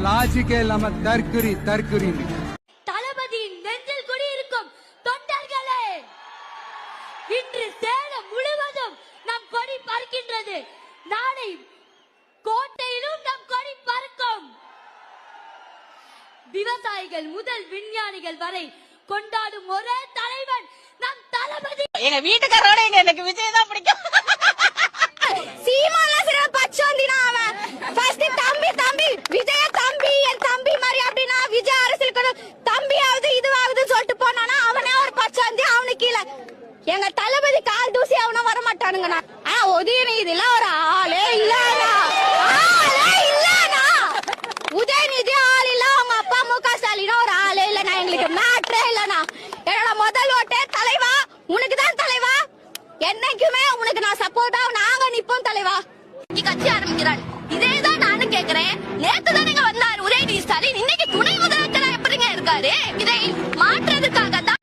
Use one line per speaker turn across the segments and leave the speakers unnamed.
லாஜிக்கே இல்லாம தற்குறி
தளபதியின் நெஞ்சில் குடியிருக்கும் தொண்டர்களே, இன்று சேலம் முழுவதும் நம் கொடி பறக்கின்றது. நாளை கோட்டையிலும் நம் கொடி பறக்கும். விவசாயிகள் முதல் விஞ்ஞானிகள் வரை கொண்டாடும் ஒரே தலைவன் நம் தளபதி.
எங்க வீட்டுக்காரோட எனக்கு விஜய் தான் பிடிக்கும்.
சீமால சிற பச்சோந்தினா அவன் ஃபர்ஸ்ட் தம்பி விஜய தம்பி என் தம்பி மாதிரி அப்படினா விஜய் அரசியலுக்கு தம்பியாவது இதுவாவது சொல்லிட்டு போனானா அவனே ஒரு பச்சோந்தி. அவனுக்கு கீழ எங்க தளபதி கால் தூசி அவன வர மாட்டானுங்கண்ணா. உதயநிதி இல்ல ஒரு ஆளே இல்லனா உதயநிதி ஆள் இல்ல. அவங்க அப்பா முக ஸ்டாலின் ஒரு ஆளே இல்லனா. எங்களுக்கு மேட்ரே இல்லனா. என்னோட முதல் ஓட்டே தலைவா உனக்கு தான் தலைவா. என்னைக்குமே உனக்கு நான் சப்போர்ட்டா நாங்க நிப்போம் தலைவா. கட்சி ஆரம்பிக்கிறான். இதேதான் நானும் கேக்குறேன். நேத்து தான் நீங்க வந்தாரு உதயநிதி ஸ்டாலின். இன்னைக்கு துணை முதலமைச்சரா எப்படிங்க இருக்காரு? இதை மாற்றுறதுக்காக தான்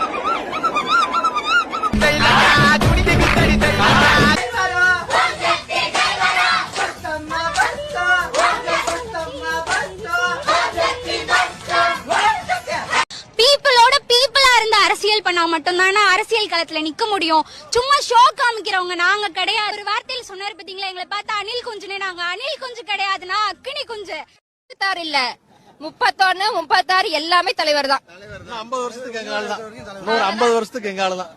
அரசியல் பண்ணா மட்டும்தானே அரசியல் களத்துல நிக்க முடியும். சும்மா ஷோ காமிக்கிறவங்க நாங்க கிடையாது. ஒரு வார்த்தையில சொன்னாரு பாத்தீங்களா, எங்களை பார்த்தா அணில் குஞ்சுனே. நாங்க அணில் குஞ்சு கிடையாதுன்னா அக்கினி குஞ்சு. 36 இல்ல 31 36 எல்லாமே தலைவர் தான்.
50 வருஷத்துக்கு எங்கால தான். 50 வருஷத்துக்கு எங்கால தான்.